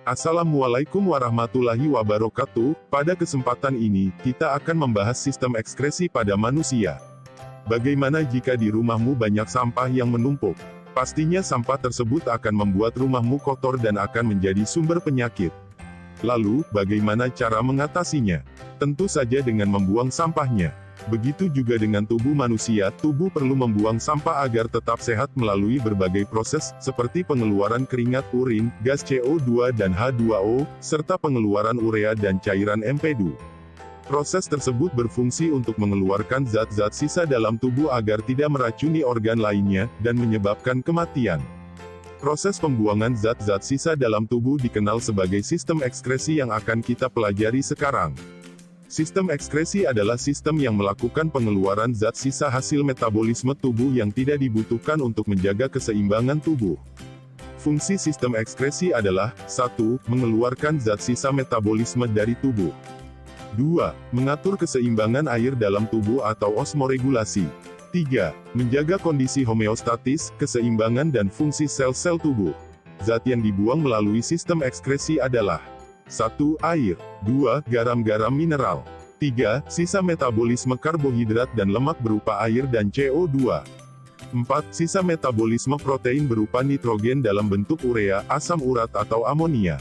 Assalamualaikum warahmatullahi wabarakatuh. Pada kesempatan ini, kita akan membahas sistem ekskresi pada manusia. Bagaimana jika di rumahmu banyak sampah yang menumpuk? Pastinya sampah tersebut akan membuat rumahmu kotor dan akan menjadi sumber penyakit. Lalu, bagaimana cara mengatasinya? Tentu saja dengan membuang sampahnya. Begitu juga dengan tubuh manusia, tubuh perlu membuang sampah agar tetap sehat melalui berbagai proses, seperti pengeluaran keringat, urin, gas CO2 dan H2O, serta pengeluaran urea dan cairan empedu. Proses tersebut berfungsi untuk mengeluarkan zat-zat sisa dalam tubuh agar tidak meracuni organ lainnya, dan menyebabkan kematian. Proses pembuangan zat-zat sisa dalam tubuh dikenal sebagai sistem ekskresi yang akan kita pelajari sekarang. Sistem ekskresi adalah sistem yang melakukan pengeluaran zat sisa hasil metabolisme tubuh yang tidak dibutuhkan untuk menjaga keseimbangan tubuh. Fungsi sistem ekskresi adalah 1. Mengeluarkan zat sisa metabolisme dari tubuh. 2. Mengatur keseimbangan air dalam tubuh atau osmoregulasi. 3. Menjaga kondisi homeostatis, keseimbangan dan fungsi sel-sel tubuh. Zat yang dibuang melalui sistem ekskresi adalah 1. Air. 2. Garam-garam mineral. 3. Sisa metabolisme karbohidrat dan lemak berupa air dan CO2. 4. Sisa metabolisme protein berupa nitrogen dalam bentuk urea, asam urat atau amonia.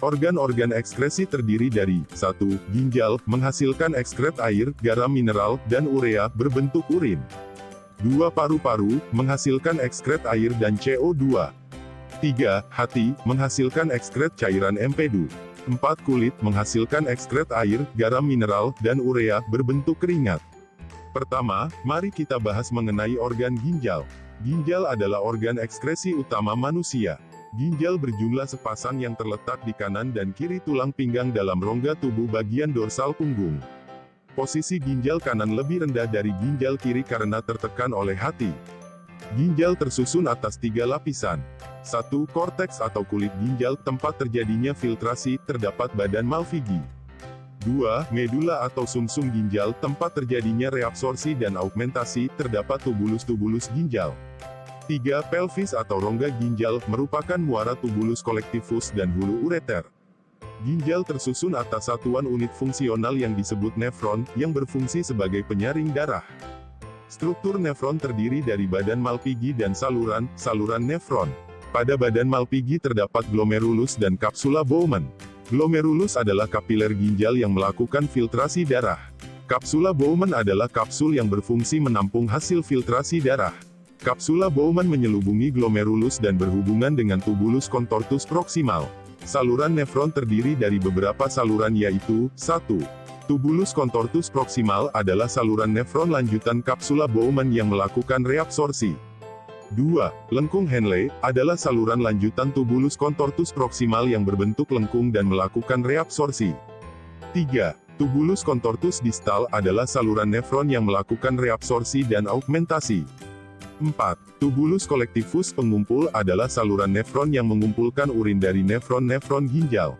Organ-organ ekskresi terdiri dari 1. Ginjal, menghasilkan ekskret air, garam mineral, dan urea, berbentuk urin. 2. Paru-paru, menghasilkan ekskret air dan CO2. 3. Hati, menghasilkan ekskret cairan empedu. 4. Kulit, menghasilkan ekskret air, garam mineral, dan urea, berbentuk keringat. Pertama, mari kita bahas mengenai organ ginjal. Ginjal adalah organ ekskresi utama manusia. Ginjal berjumlah sepasang yang terletak di kanan dan kiri tulang pinggang dalam rongga tubuh bagian dorsal punggung. Posisi ginjal kanan lebih rendah dari ginjal kiri karena tertekan oleh hati. Ginjal tersusun atas 3 lapisan. 1. Korteks atau kulit ginjal, tempat terjadinya filtrasi, terdapat badan Malpighi. 2. Medula atau sumsum ginjal, tempat terjadinya reabsorpsi dan augmentasi, terdapat tubulus-tubulus ginjal. 3. Pelvis atau rongga ginjal, merupakan muara tubulus kolektifus dan hulu ureter. Ginjal tersusun atas satuan unit fungsional yang disebut nefron, yang berfungsi sebagai penyaring darah. Struktur nefron terdiri dari badan Malpighi dan saluran nefron. Pada badan Malpighi terdapat glomerulus dan kapsula Bowman. Glomerulus adalah kapiler ginjal yang melakukan filtrasi darah. Kapsula Bowman adalah kapsul yang berfungsi menampung hasil filtrasi darah. Kapsula Bowman menyelubungi glomerulus dan berhubungan dengan tubulus contortus proximal. Saluran nefron terdiri dari beberapa saluran yaitu, 1. Tubulus contortus proximal adalah saluran nefron lanjutan kapsula Bowman yang melakukan reabsorpsi. 2. Lengkung Henle, adalah saluran lanjutan tubulus contortus proximal yang berbentuk lengkung dan melakukan reabsorpsi. 3. Tubulus contortus distal, adalah saluran nefron yang melakukan reabsorpsi dan augmentasi. 4. Tubulus collectivus pengumpul, adalah saluran nefron yang mengumpulkan urin dari nefron-nefron ginjal.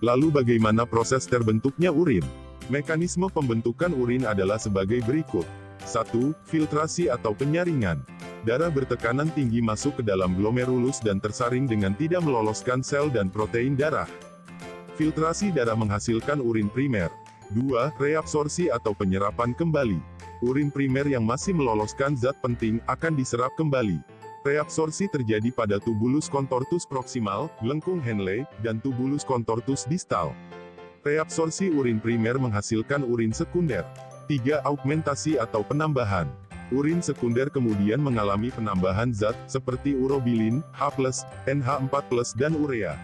Lalu bagaimana proses terbentuknya urin? Mekanisme pembentukan urin adalah sebagai berikut. 1. Filtrasi atau penyaringan. Darah bertekanan tinggi masuk ke dalam glomerulus dan tersaring dengan tidak meloloskan sel dan protein darah. Filtrasi darah menghasilkan urin primer. 2. Reabsorpsi atau penyerapan kembali. Urin primer yang masih meloloskan zat penting, akan diserap kembali. Reabsorpsi terjadi pada tubulus contortus proximal, lengkung Henle, dan tubulus contortus distal. Reabsorpsi urin primer menghasilkan urin sekunder. 3. Augmentasi atau penambahan. Urin sekunder kemudian mengalami penambahan zat, seperti urobilin, H+, NH4+, dan urea.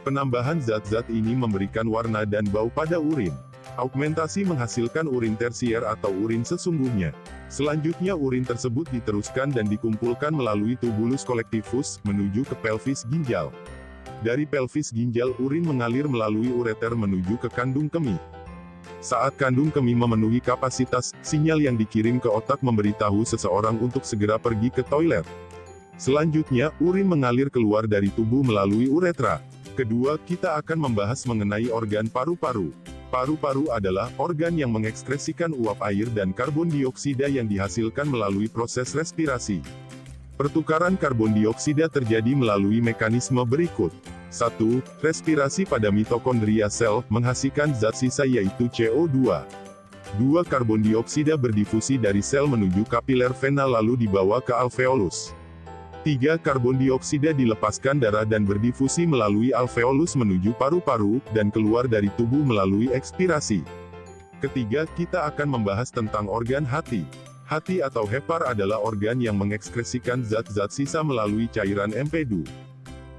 Penambahan zat-zat ini memberikan warna dan bau pada urin. Augmentasi menghasilkan urin tersier atau urin sesungguhnya. Selanjutnya urin tersebut diteruskan dan dikumpulkan melalui tubulus collectivus, menuju ke pelvis ginjal. Dari pelvis ginjal urin mengalir melalui ureter menuju ke kandung kemih. Saat kandung kemih memenuhi kapasitas, sinyal yang dikirim ke otak memberitahu seseorang untuk segera pergi ke toilet. Selanjutnya, urin mengalir keluar dari tubuh melalui uretra. Kedua, kita akan membahas mengenai organ paru-paru. Paru-paru adalah organ yang mengekskresikan uap air dan karbon dioksida yang dihasilkan melalui proses respirasi. Pertukaran karbon dioksida terjadi melalui mekanisme berikut. 1. Respirasi pada mitokondria sel, menghasilkan zat sisa yaitu CO2. 2. Karbon dioksida berdifusi dari sel menuju kapiler vena lalu dibawa ke alveolus. 3. Karbon dioksida dilepaskan darah dan berdifusi melalui alveolus menuju paru-paru, dan keluar dari tubuh melalui ekspirasi. Ketiga, kita akan membahas tentang organ hati. Hati atau hepar adalah organ yang mengekskresikan zat-zat sisa melalui cairan empedu.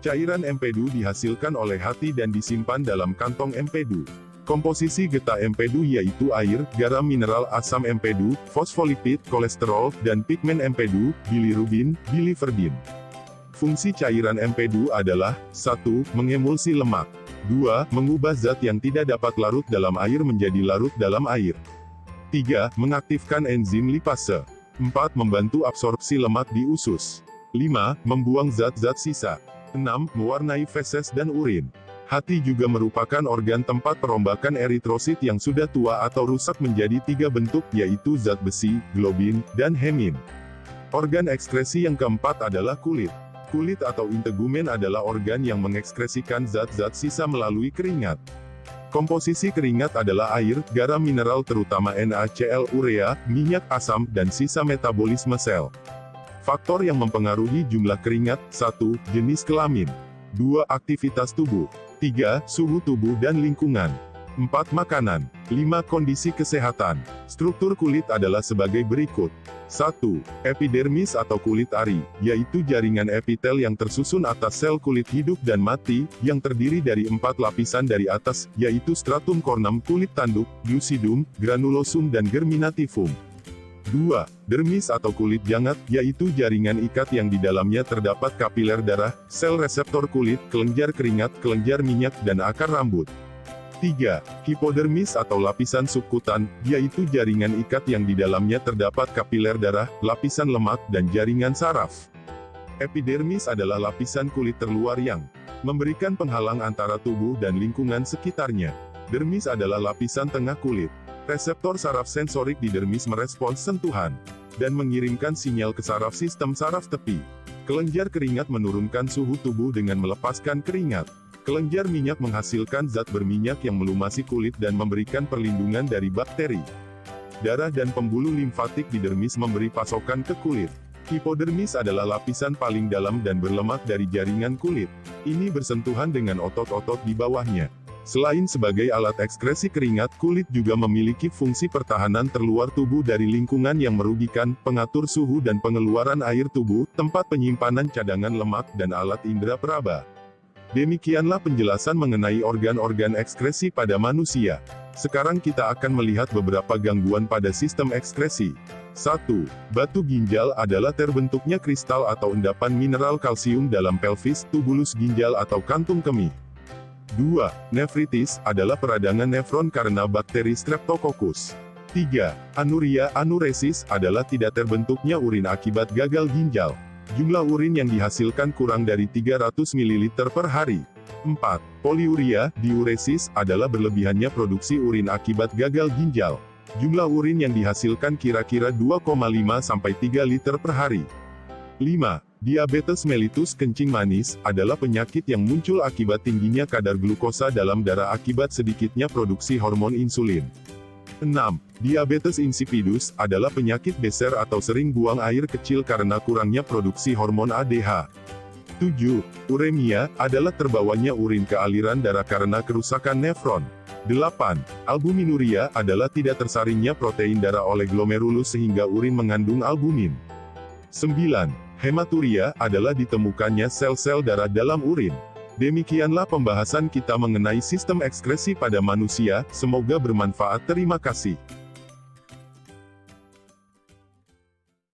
Cairan empedu dihasilkan oleh hati dan disimpan dalam kantong empedu. Komposisi getah empedu yaitu air, garam mineral asam empedu, fosfolipid, kolesterol, dan pigmen empedu, bilirubin, biliverdin. Fungsi cairan empedu adalah 1. Mengemulsi lemak. 2. Mengubah zat yang tidak dapat larut dalam air menjadi larut dalam air. 3. Mengaktifkan enzim lipase. 4. Membantu absorpsi lemak di usus. 5. Membuang zat-zat sisa. 6. Mewarnai feses dan urin. Hati juga merupakan organ tempat perombakan eritrosit yang sudah tua atau rusak menjadi 3 bentuk, yaitu zat besi, globin, dan hemin. Organ ekskresi yang keempat adalah kulit. Kulit atau integumen adalah organ yang mengekskresikan zat-zat sisa melalui keringat. Komposisi keringat adalah air, garam mineral terutama NaCl, urea, minyak asam, dan sisa metabolisme sel. Faktor yang mempengaruhi jumlah keringat: 1. Jenis kelamin. 2. Aktivitas tubuh. 3. Suhu tubuh dan lingkungan. 4. Makanan. 5. Kondisi kesehatan. Struktur kulit adalah sebagai berikut. 1. Epidermis atau kulit ari, yaitu jaringan epitel yang tersusun atas sel kulit hidup dan mati, yang terdiri dari 4 lapisan dari atas, yaitu stratum corneum kulit tanduk, lucidum, granulosum dan germinativum. 2. Dermis atau kulit jangat, yaitu jaringan ikat yang di dalamnya terdapat kapiler darah, sel reseptor kulit, kelenjar keringat, kelenjar minyak, dan akar rambut. 3. Hipodermis atau lapisan subkutan, yaitu jaringan ikat yang di dalamnya terdapat kapiler darah, lapisan lemak, dan jaringan saraf. Epidermis adalah lapisan kulit terluar yang memberikan penghalang antara tubuh dan lingkungan sekitarnya. Dermis adalah lapisan tengah kulit. Reseptor saraf sensorik di dermis merespons sentuhan dan mengirimkan sinyal ke saraf sistem saraf tepi. Kelenjar keringat menurunkan suhu tubuh dengan melepaskan keringat. Kelenjar minyak menghasilkan zat berminyak yang melumasi kulit dan memberikan perlindungan dari bakteri. Darah dan pembuluh limfatik di dermis memberi pasokan ke kulit. Hipodermis adalah lapisan paling dalam dan berlemak dari jaringan kulit. Ini bersentuhan dengan otot-otot di bawahnya. Selain sebagai alat ekskresi keringat, kulit juga memiliki fungsi pertahanan terluar tubuh dari lingkungan yang merugikan, pengatur suhu dan pengeluaran air tubuh, tempat penyimpanan cadangan lemak, dan alat indera peraba. Demikianlah penjelasan mengenai organ-organ ekskresi pada manusia. Sekarang kita akan melihat beberapa gangguan pada sistem ekskresi. 1. Batu ginjal adalah terbentuknya kristal atau endapan mineral kalsium dalam pelvis, tubulus ginjal atau kantung kemih. 2. Nefritis adalah peradangan nefron karena bakteri Streptococcus. 3. Anuria, anuresis, adalah tidak terbentuknya urin akibat gagal ginjal. Jumlah urin yang dihasilkan kurang dari 300 ml per hari. 4. Poliuria, diuresis, adalah berlebihannya produksi urin akibat gagal ginjal. Jumlah urin yang dihasilkan kira-kira 2,5–3 liter per hari. 5. Diabetes mellitus kencing manis, adalah penyakit yang muncul akibat tingginya kadar glukosa dalam darah akibat sedikitnya produksi hormon insulin. 6. Diabetes insipidus, adalah penyakit beser atau sering buang air kecil karena kurangnya produksi hormon ADH. 7. Uremia, adalah terbawanya urin ke aliran darah karena kerusakan nefron. 8. Albuminuria, adalah tidak tersaringnya protein darah oleh glomerulus sehingga urin mengandung albumin. 9. Hematuria, adalah ditemukannya sel-sel darah dalam urin. Demikianlah pembahasan kita mengenai sistem ekskresi pada manusia, semoga bermanfaat. Terima kasih.